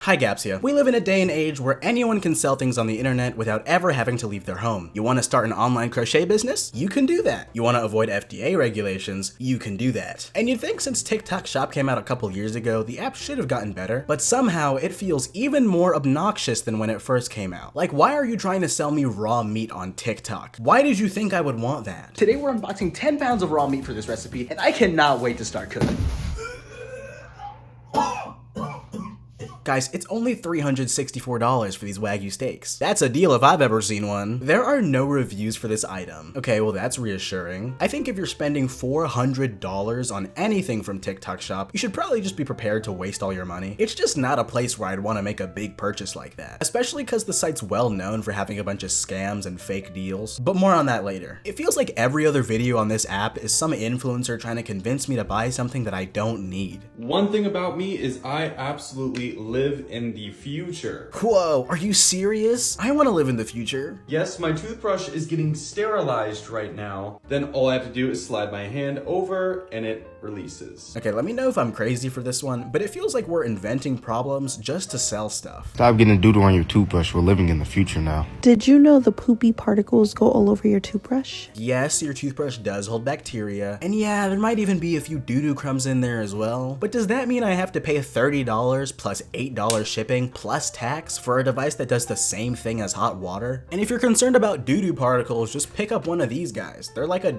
Hi Gabsia. We live in a day and age where anyone can sell things on the internet without ever having to leave their home. You want to start an online crochet business? You can do that. You want to avoid FDA regulations? You can do that. And you'd think since TikTok Shop came out a couple years ago, the app should have gotten better, but somehow it feels even more obnoxious than when it first came out. Like, why are you trying to sell me raw meat on TikTok? Why did you think I would want that? Today we're unboxing 10 pounds of raw meat for this recipe, and I cannot wait to start cooking. Guys, it's only $364 for these Wagyu steaks. That's a deal if I've ever seen one. There are no reviews for this item. Okay, well that's reassuring. I think if you're spending $400 on anything from TikTok Shop, you should probably just be prepared to waste all your money. It's just not a place where I'd want to make a big purchase like that, especially because the site's well known for having a bunch of scams and fake deals, but more on that later. It feels like every other video on this app is some influencer trying to convince me to buy something that I don't need. One thing about me is I absolutely live in the future. Whoa, are you serious? I want to live in the future. Yes, my toothbrush is getting sterilized right now. Then all I have to do is slide my hand over and it releases. Okay, let me know if I'm crazy for this one, but it feels like we're inventing problems just to sell stuff. Stop getting doodle on your toothbrush. We're living in the future now. Did you know the poopy particles go all over your toothbrush? Yes, your toothbrush does hold bacteria, and yeah, there might even be a few doo-doo crumbs in there as well. But does that mean I have to pay $30 plus $8 shipping plus tax for a device that does the same thing as hot water? And if you're concerned about doo-doo particles, just pick up one of these guys. They're like $1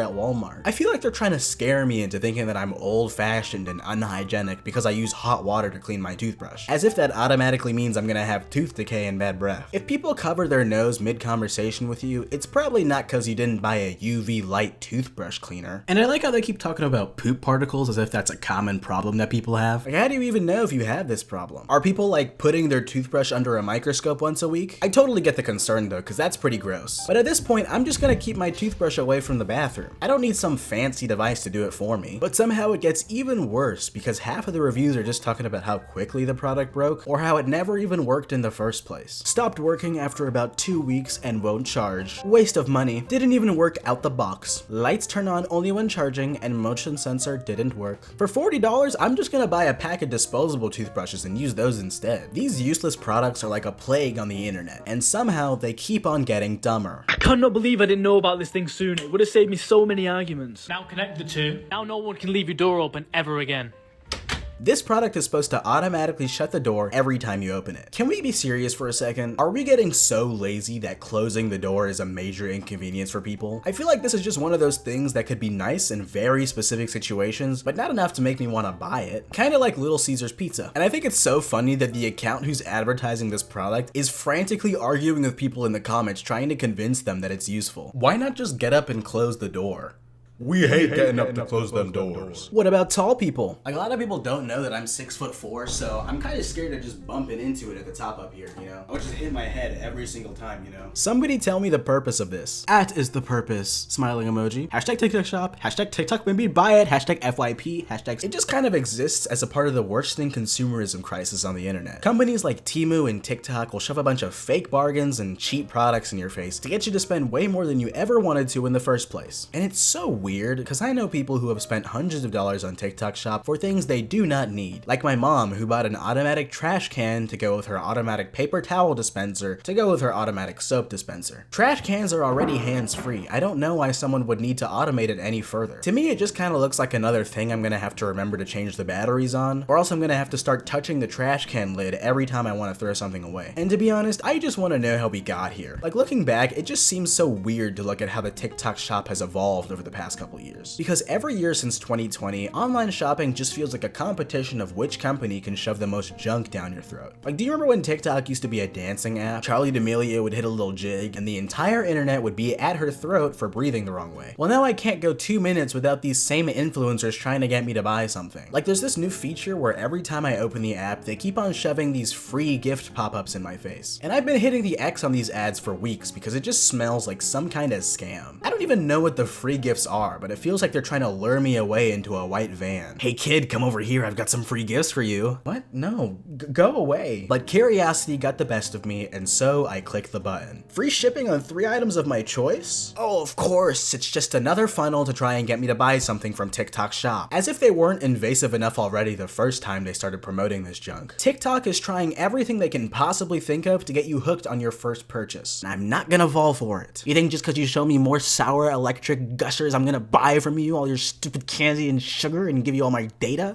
at Walmart. I feel like they're trying to scare me into thinking that I'm old-fashioned and unhygienic because I use hot water to clean my toothbrush, as if that automatically means I'm gonna have tooth decay and bad breath. If people cover their nose mid-conversation with you, it's probably not because you didn't buy a UV light toothbrush cleaner. And I like how they keep talking about poop particles as if that's a common problem that people have. Like, how do you even know if you have this problem? Are people like putting their toothbrush under a microscope once a week? I totally get the concern though, because that's pretty gross. But at this point, I'm just gonna keep my toothbrush away from the bathroom. I don't need some fancy device to do it for me. But somehow it gets even worse because half of the reviews are just talking about how quickly the product broke or how it never even worked in the first place. Stopped working after about 2 weeks and won't charge. Waste of money. Didn't even work out the box. Lights turn on only when charging and motion sensor didn't work. For $40, I'm just gonna buy a pack of disposable toothbrushes and use those instead. These useless products are like a plague on the internet, and somehow they keep on getting dumber. I cannot believe I didn't know about this thing sooner. It would have saved me so many arguments. Now connect the two. Now no one can leave your door open ever again. This product is supposed to automatically shut the door every time you open it. Can we be serious for a second? Are we getting so lazy that closing the door is a major inconvenience for people? I feel like this is just one of those things that could be nice in very specific situations, but not enough to make me want to buy it. Kind of like Little Caesars Pizza. And I think it's so funny that the account who's advertising this product is frantically arguing with people in the comments trying to convince them that it's useful. Why not just get up and close the door? We hate getting up to close them doors. What about tall people? Like, a lot of people don't know that I'm 6'4", so I'm kind of scared of just bumping into it at the top up here, you know? I would just hit my head every single time, you know? Somebody tell me the purpose of this. At is the purpose. Smiling emoji. Hashtag TikTok shop. Hashtag TikTok maybe buy it. Hashtag FYP. Hashtag. It just kind of exists as a part of the worsening consumerism crisis on the internet. Companies like Temu and TikTok will shove a bunch of fake bargains and cheap products in your face to get you to spend way more than you ever wanted to in the first place. And it's so weird because I know people who have spent hundreds of dollars on TikTok Shop for things they do not need. Like my mom, who bought an automatic trash can to go with her automatic paper towel dispenser to go with her automatic soap dispenser. Trash cans are already hands-free. I don't know why someone would need to automate it any further. To me, it just kind of looks like another thing I'm gonna have to remember to change the batteries on, or else I'm gonna have to start touching the trash can lid every time I want to throw something away. And to be honest, I just want to know how we got here. Like, looking back, it just seems so weird to look at how the TikTok Shop has evolved over the past couple years. Because every year since 2020, online shopping just feels like a competition of which company can shove the most junk down your throat. Like, do you remember when TikTok used to be a dancing app? Charli D'Amelio would hit a little jig, and the entire internet would be at her throat for breathing the wrong way. Well, now I can't go 2 minutes without these same influencers trying to get me to buy something. Like, there's this new feature where every time I open the app, they keep on shoving these free gift pop-ups in my face. And I've been hitting the X on these ads for weeks because it just smells like some kind of scam. I don't even know what the free gifts are car, but it feels like they're trying to lure me away into a white van. Hey kid, come over here, I've got some free gifts for you. What? No, go away. But curiosity got the best of me, and so I clicked the button. Free shipping on 3 items of my choice? Oh, of course, it's just another funnel to try and get me to buy something from TikTok Shop. As if they weren't invasive enough already the first time they started promoting this junk. TikTok is trying everything they can possibly think of to get you hooked on your first purchase. And I'm not gonna fall for it. You think just because you show me more sour electric gushers, I'm gonna buy from you all your stupid candy and sugar and give you all my data?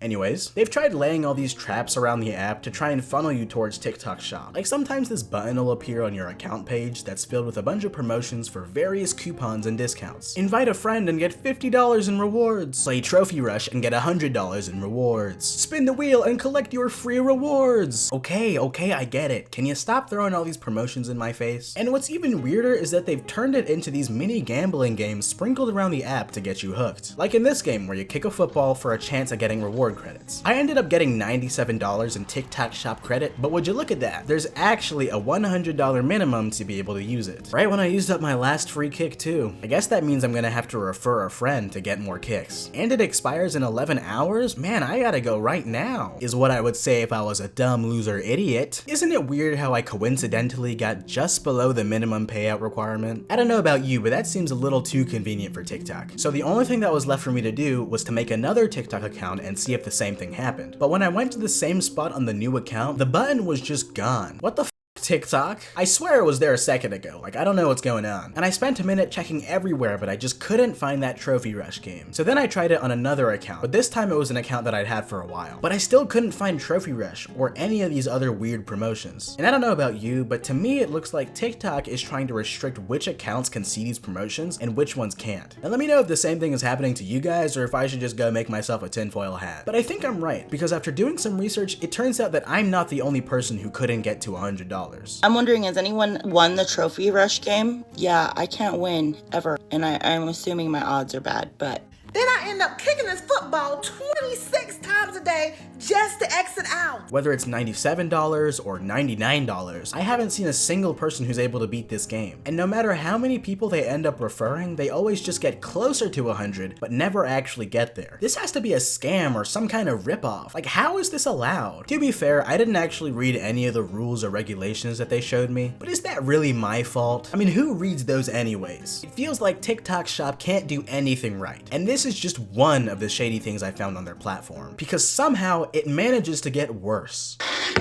Anyways, they've tried laying all these traps around the app to try and funnel you towards TikTok Shop. Like sometimes this button will appear on your account page that's filled with a bunch of promotions for various coupons and discounts. Invite a friend and get $50 in rewards. Play Trophy Rush and get $100 in rewards. Spin the wheel and collect your free rewards. Okay, I get it. Can you stop throwing all these promotions in my face? And what's even weirder is that they've turned it into these mini gambling games sprinkled around the app to get you hooked. Like in this game where you kick a football for a chance at getting reward credits. I ended up getting $97 in TikTok Shop credit, but would you look at that? There's actually a $100 minimum to be able to use it. Right when I used up my last free kick too. I guess that means I'm gonna have to refer a friend to get more kicks. And it expires in 11 hours? Man, I gotta go right now, is what I would say if I was a dumb loser idiot. Isn't it weird how I coincidentally got just below the minimum payout requirement? I don't know about you, but that seems a little too convenient for TikTok. So the only thing that was left for me to do was to make another TikTok account and see if the same thing happened. But when I went to the same spot on the new account, the button was just gone. What the TikTok? I swear it was there a second ago, like I don't know what's going on. And I spent a minute checking everywhere, but I just couldn't find that Trophy Rush game. So then I tried it on another account, but this time it was an account that I'd had for a while. But I still couldn't find Trophy Rush or any of these other weird promotions. And I don't know about you, but to me it looks like TikTok is trying to restrict which accounts can see these promotions and which ones can't. And let me know if the same thing is happening to you guys or if I should just go make myself a tinfoil hat. But I think I'm right, because after doing some research, it turns out that I'm not the only person who couldn't get to $100. I'm wondering, has anyone won the Trophy Rush game? Yeah, I can't win, ever. And I'm assuming my odds are bad, but... Then I end up kicking this football 26 times a day just to exit out. Whether it's $97 or $99, I haven't seen a single person who's able to beat this game. And no matter how many people they end up referring, they always just get closer to 100, but never actually get there. This has to be a scam or some kind of ripoff. Like, how is this allowed? To be fair, I didn't actually read any of the rules or regulations that they showed me, but is that really my fault? I mean, who reads those anyways? It feels like TikTok Shop can't do anything right. And this is just one of the shady things I found on their platform, because somehow it manages to get worse.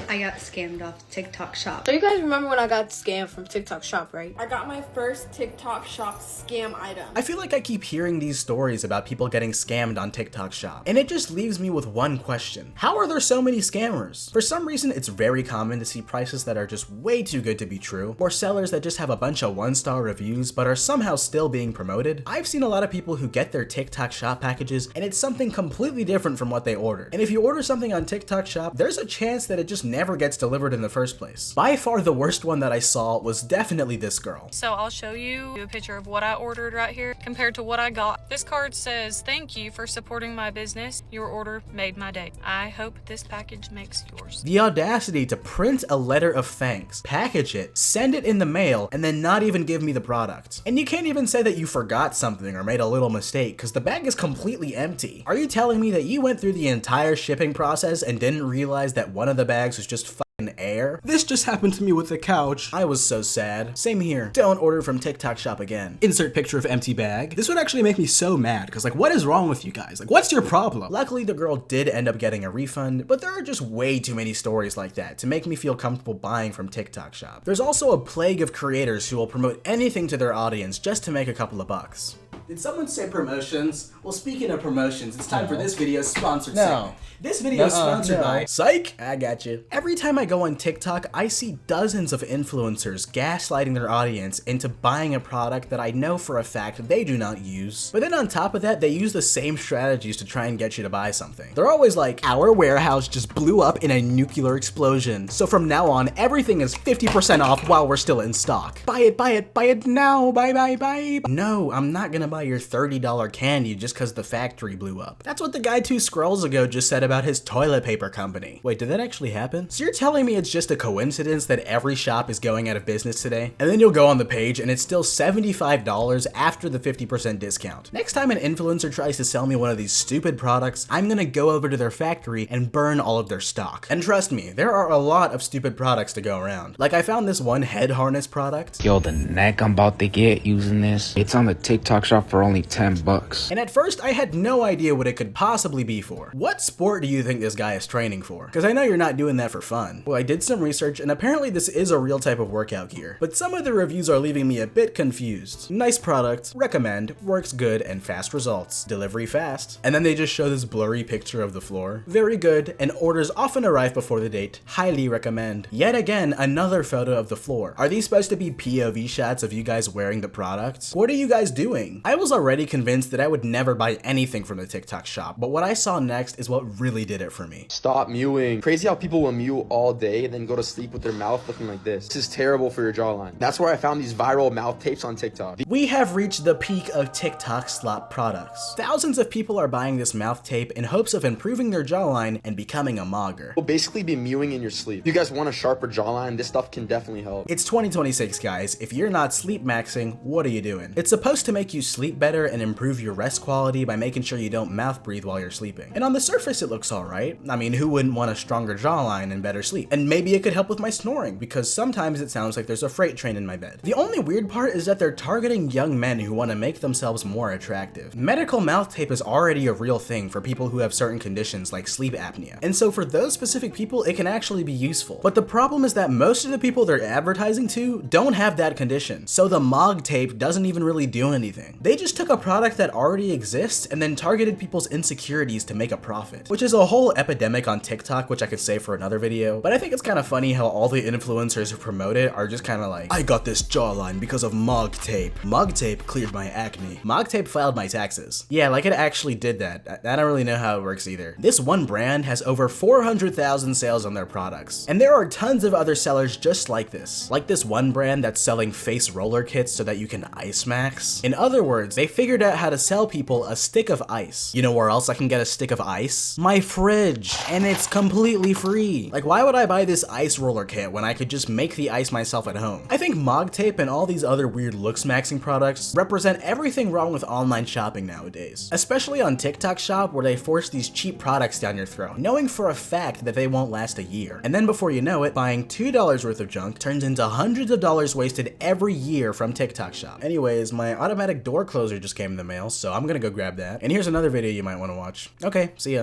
I got scammed off TikTok Shop. So you guys remember when I got scammed from TikTok Shop, right? I got my first TikTok Shop scam item. I feel like I keep hearing these stories about people getting scammed on TikTok Shop, and it just leaves me with one question. How are there so many scammers? For some reason, it's very common to see prices that are just way too good to be true, or sellers that just have a bunch of 1-star reviews but are somehow still being promoted. I've seen a lot of people who get their TikTok Shop packages and it's something completely different from what they ordered. And if you order something on TikTok Shop, there's a chance that it just never gets delivered in the first place. By far the worst one that I saw was definitely this girl. So I'll show you a picture of what I ordered right here compared to what I got. This card says, "Thank you for supporting my business. Your order made my day. I hope this package makes yours." The audacity to print a letter of thanks, package it, send it in the mail, and then not even give me the product. And you can't even say that you forgot something or made a little mistake, because the bag is completely empty. Are you telling me that you went through the entire shipping process and didn't realize that one of the bags was just air? This just happened to me with the couch. I was so sad. Same here. Don't order from TikTok Shop again. Insert picture of empty bag. This would actually make me so mad, because like, what is wrong with you guys? Like, what's your problem? Luckily, the girl did end up getting a refund, but there are just way too many stories like that to make me feel comfortable buying from TikTok Shop. There's also a plague of creators who will promote anything to their audience just to make a couple of bucks. Did someone say promotions? Well, speaking of promotions, it's time for this video's sponsored segment. This video is sponsored by Psych! I got you. Every time I go on TikTok, I see dozens of influencers gaslighting their audience into buying a product that I know for a fact they do not use. But then on top of that, they use the same strategies to try and get you to buy something. They're always like, our warehouse just blew up in a nuclear explosion, so from now on, everything is 50% off while we're still in stock. Buy it now, buy. No, I'm not gonna buy buy your $30 candy just cause the factory blew up. That's what the guy 2 scrolls ago just said about his toilet paper company. Wait, did that actually happen? So you're telling me it's just a coincidence that every shop is going out of business today? And then you'll go on the page and it's still $75 after the 50% discount. Next time an influencer tries to sell me one of these stupid products, I'm gonna go over to their factory and burn all of their stock. And trust me, there are a lot of stupid products to go around. Like I found this one head harness product. Yo, the neck I'm about to get using this, it's on the TikTok shop for only 10 bucks. And at first I had no idea what it could possibly be for. What sport do you think this guy is training for? Because I know you're not doing that for fun. Well, I did some research and apparently this is a real type of workout gear, but some of the reviews are leaving me a bit confused. Nice product, recommend, works good, and fast results. Delivery fast. And then they just show this blurry picture of the floor. Very good, and orders often arrive before the date. Highly recommend. Yet again, another photo of the floor. Are these supposed to be POV shots of you guys wearing the product? What are you guys doing? I was already convinced that I would never buy anything from the TikTok shop, but what I saw next is what really did it for me. Stop mewing. Crazy how people will mew all day and then go to sleep with their mouth looking like this. This is terrible for your jawline. That's where I found these viral mouth tapes on TikTok. We have reached the peak of TikTok slop products. Thousands of people are buying this mouth tape in hopes of improving their jawline and becoming a mogger. You'll basically be mewing in your sleep. If you guys want a sharper jawline, this stuff can definitely help. It's 2026, guys. If you're not sleep maxing, what are you doing? It's supposed to make you sleep better and improve your rest quality by making sure you don't mouth breathe while you're sleeping. And on the surface, it looks alright. I mean, who wouldn't want a stronger jawline and better sleep? And maybe it could help with my snoring, because sometimes it sounds like there's a freight train in my bed. The only weird part is that they're targeting young men who want to make themselves more attractive. Medical mouth tape is already a real thing for people who have certain conditions like sleep apnea. And so for those specific people, it can actually be useful. But the problem is that most of the people they're advertising to don't have that condition. So the MOG tape doesn't even really do anything. They just took a product that already exists and then targeted people's insecurities to make a profit, which is a whole epidemic on TikTok, which I could say for another video. But I think it's kind of funny how all the influencers who promote it are just kind of like, I got this jawline because of MOG tape. MOG tape cleared my acne. MOG tape filed my taxes. Yeah, like it actually did that. I don't really know how it works either. This one brand has over 400,000 sales on their products. And there are tons of other sellers just like this. Like this one brand that's selling face roller kits so that you can ice max. In other words, they figured out how to sell people a stick of ice. You know where else I can get a stick of ice? My fridge. And it's completely free. Like, why would I buy this ice roller kit when I could just make the ice myself at home? I think MOG tape and all these other weird looks maxing products represent everything wrong with online shopping nowadays. Especially on TikTok shop, where they force these cheap products down your throat, knowing for a fact that they won't last a year. And then before you know it, buying $2 worth of junk turns into hundreds of dollars wasted every year from TikTok shop. Anyways, my automatic door closer just came in the mail, so I'm gonna go grab that. And here's another video you might want to watch. Okay, see ya.